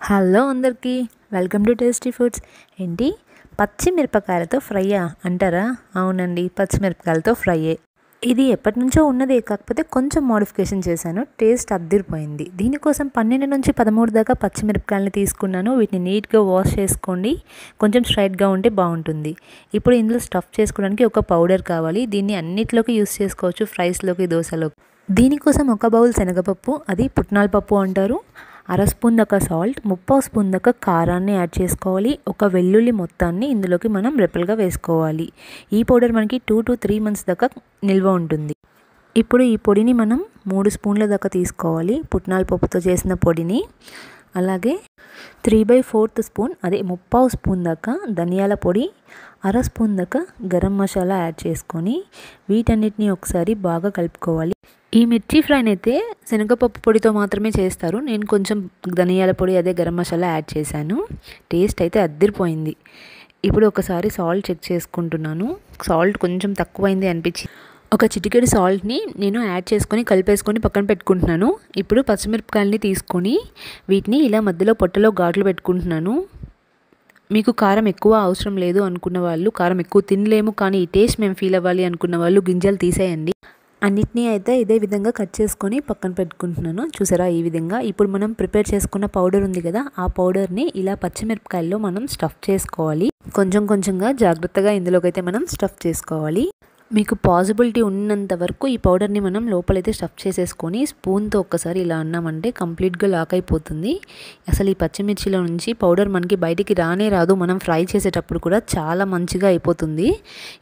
Hello అందరికీ welcome to tasty foods. ఏంటి పచ్చిమిరపకాయలతో ఫ్రైయా అంటారా? అవునండి, పచ్చిమిరపకాయలతో ఫ్రైయే. ఇది ఎప్పటి నుంచో ఉన్నదే, కాకపోతే కొంచెం మోడిఫికేషన్ చేశాను. టేస్ట్ అద్దిరిపోయింది. దీనికోసం 12 నుంచి 13 దాకా పచ్చిమిరపకాయలని తీసుకున్నాను. వీటిని నీట్గా వాష్ చేసుకోండి. కొంచెం స్ట్రైట్గా ఉంటే బాగుంటుంది. ఇప్పుడు ఇందులో స్టఫ్ చేసుకోవడానికి ఒక పౌడర్ కావాలి. దీన్ని అన్నిట్లోకి యూస్ చేసుకోవచ్చు, ఫ్రైస్లోకి, దోశలోకి. దీనికోసం ఒక బౌల్ శనగపప్పు, అది పుట్నాల పప్పు అంటారు, అర స్పూన్ దాకా సాల్ట్, 3/4 స్పూన్ దాకా కారాన్ని యాడ్ చేసుకోవాలి. ఒక వెల్లుల్లి మొత్తాన్ని ఇందులోకి మనం రెప్పలుగా వేసుకోవాలి. ఈ పౌడర్ మనకి 2 to 3 months దాకా నిల్వ ఉంటుంది. ఇప్పుడు ఈ పొడిని మనం 3 స్పూన్ల దాకా తీసుకోవాలి, పుట్నాల పప్పుతో చేసిన పొడిని. అలాగే 3/4 స్పూన్, అదే 3/4 స్పూన్ దాకా ధనియాల పొడి, అర స్పూన్ దాకా గరం మసాలా యాడ్ చేసుకొని వీటన్నిటిని ఒకసారి బాగా కలుపుకోవాలి. ఈ మిర్చి ఫ్రైని అయితే శనగపప్పు పొడితో మాత్రమే చేస్తారు. నేను కొంచెం ధనియాల పొడి, అదే గరం మసాలా యాడ్ చేశాను. టేస్ట్ అయితే అద్దిరిపోయింది. ఇప్పుడు ఒకసారి సాల్ట్ చెక్ చేసుకుంటున్నాను. సాల్ట్ కొంచెం తక్కువైంది అనిపించి ఒక చిటికెడు సాల్ట్ని నేను యాడ్ చేసుకొని కలిపేసుకొని పక్కన పెట్టుకుంటున్నాను. ఇప్పుడు పచ్చిమిరపకాయలని తీసుకొని వీటిని ఇలా మధ్యలో పొట్టలో ఘాట్లు పెట్టుకుంటున్నాను. మీకు కారం ఎక్కువ అవసరం లేదు అనుకున్న వాళ్ళు, కారం ఎక్కువ తినలేము కానీ ఈ టేస్ట్ మేము ఫీల్ అవ్వాలి అనుకున్న వాళ్ళు గింజలు తీసేయండి. అన్నిటినీ అయితే ఇదే విధంగా కట్ చేసుకొని పక్కన పెట్టుకుంటున్నాను. చూసారా, ఈ విధంగా. ఇప్పుడు మనం ప్రిపేర్ చేసుకున్న పౌడర్ ఉంది కదా, ఆ పౌడర్ని ఇలా పచ్చిమిరపకాయల్లో మనం స్టఫ్ చేసుకోవాలి. కొంచెం కొంచెంగా జాగ్రత్తగా ఇందులోకైతే మనం స్టఫ్ చేసుకోవాలి. మీకు పాసిబిలిటీ ఉన్నంత వరకు ఈ పౌడర్ని మనం లోపలైతే స్టఫ్ చేసేసుకొని స్పూన్తో ఒక్కసారి ఇలా అన్నామంటే కంప్లీట్గా లాక్ అయిపోతుంది. అసలు ఈ పచ్చిమిర్చిలో నుంచి పౌడర్ మనకి బయటికి రానే రాదు. మనం ఫ్రై చేసేటప్పుడు కూడా చాలా మంచిగా అయిపోతుంది.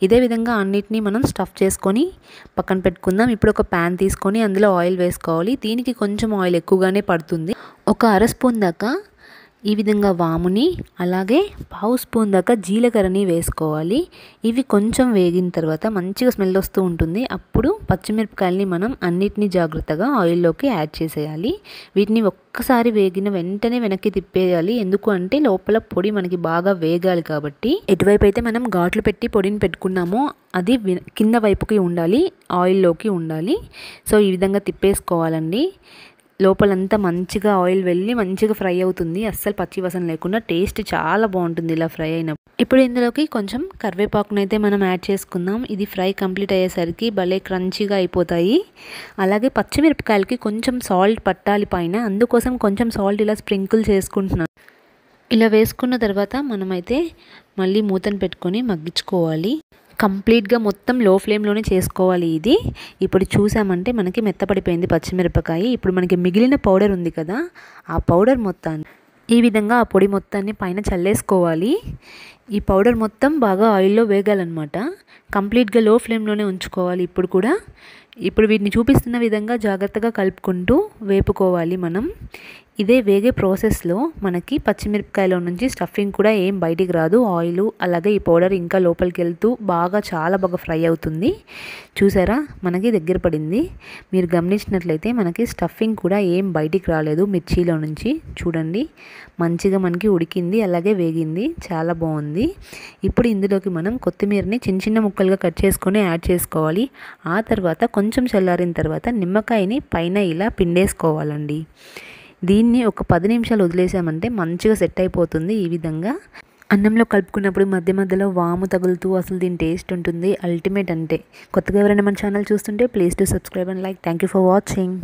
ఇదే విధంగా అన్నిటినీ మనం స్టఫ్ చేసుకొని పక్కన పెట్టుకుందాం. ఇప్పుడు ఒక ప్యాన్ తీసుకొని అందులో ఆయిల్ వేసుకోవాలి. దీనికి కొంచెం ఆయిల్ ఎక్కువగానే పడుతుంది. ఒక అర స్పూన్ దాకా ఈ విధంగా వాముని, అలాగే 1/2 స్పూన్ దాకా జీలకర్రని వేసుకోవాలి. ఇవి కొంచెం వేగిన తర్వాత మంచిగా స్మెల్ వస్తూ ఉంటుంది. అప్పుడు పచ్చిమిరపకాయలని మనం అన్నిటినీ జాగ్రత్తగా ఆయిల్లోకి యాడ్ చేసేయాలి. వీటిని ఒక్కసారి వేగిన వెంటనే వెనక్కి తిప్పేయాలి. ఎందుకు అంటే లోపల పొడి మనకి బాగా వేగాలి కాబట్టి. ఎటువైపు అయితే మనం ఘాట్లు పెట్టి పొడిని పెట్టుకున్నామో అది కింద వైపుకి ఉండాలి, ఆయిల్లోకి ఉండాలి. సో ఈ విధంగా తిప్పేసుకోవాలండి. లోపలంతా మంచిగా ఆయిల్ వెళ్ళి మంచిగా ఫ్రై అవుతుంది. అస్సలు పచ్చి వాసన లేకుండా టేస్ట్ చాలా బాగుంటుంది ఇలా ఫ్రై అయినప్పుడు. ఇప్పుడు ఇందులోకి కొంచెం కరివేపాకునైతే మనం యాడ్ చేసుకుందాం. ఇది ఫ్రై కంప్లీట్ అయ్యేసరికి భలే క్రంచీగా అయిపోతాయి. అలాగే పచ్చిమిరపకాయలకి కొంచెం సాల్ట్ పట్టాలి పైన, అందుకోసం కొంచెం సాల్ట్ ఇలా స్ప్రింకిల్ చేసుకుంటున్నాను. ఇలా వేసుకున్న తర్వాత మనమైతే మళ్ళీ మూతను పెట్టుకొని మగ్గించుకోవాలి. కంప్లీట్గా మొత్తం లో ఫ్లేమ్లోనే చేసుకోవాలి ఇది. ఇప్పుడు చూసామంటే మనకి మెత్తపడిపోయింది పచ్చిమిరపకాయ. ఇప్పుడు మనకి మిగిలిన పౌడర్ ఉంది కదా, ఆ పౌడర్ మొత్తాన్ని ఈ విధంగా ఆ పొడి మొత్తాన్ని పైన చల్లేసుకోవాలి. ఈ పౌడర్ మొత్తం బాగా ఆయిల్లో వేగాలన్నమాట. కంప్లీట్గా లో ఫ్లేమ్లోనే ఉంచుకోవాలి ఇప్పుడు కూడా. ఇప్పుడు వీటిని చూపిస్తున్న విధంగా జాగ్రత్తగా కలుపుకుంటూ వేపుకోవాలి మనం. ఇదే వేగే ప్రాసెస్లో మనకి పచ్చిమిరపకాయలో నుంచి స్టఫింగ్ కూడా ఏం బయటికి రాదు. ఆయిల్ అలాగే ఈ పౌడర్ ఇంకా లోపలికి వెళ్తూ చాలా బాగా ఫ్రై అవుతుంది. చూసారా, మనకి దగ్గర పడింది. మీరు గమనించినట్లయితే మనకి స్టఫింగ్ కూడా ఏం బయటికి రాలేదు మిర్చిలో నుంచి. చూడండి, మంచిగా మనకి ఉడికింది, అలాగే వేగింది, చాలా బాగుంది. ఇప్పుడు ఇందులోకి మనం కొత్తిమీరని చిన్న చిన్న ముక్కలుగా కట్ చేసుకొని యాడ్ చేసుకోవాలి. ఆ తర్వాత కొంచెం చల్లారిన తర్వాత నిమ్మకాయని పైన ఇలా పిండేసుకోవాలండి. దీన్ని ఒక 10 నిమిషాలు వదిలేసామంటే మంచిగా సెట్ అయిపోతుంది. ఈ విధంగా అన్నంలో కలుపుకున్నప్పుడు మధ్య మధ్యలో వాము తగులుతూ అసలు దీని టేస్ట్ ఉంటుంది అల్టిమేట్. అంటే కొత్తగా ఎవరైనా మన ఛానల్ చూస్తుంటే please to subscribe and like. Thank you for watching.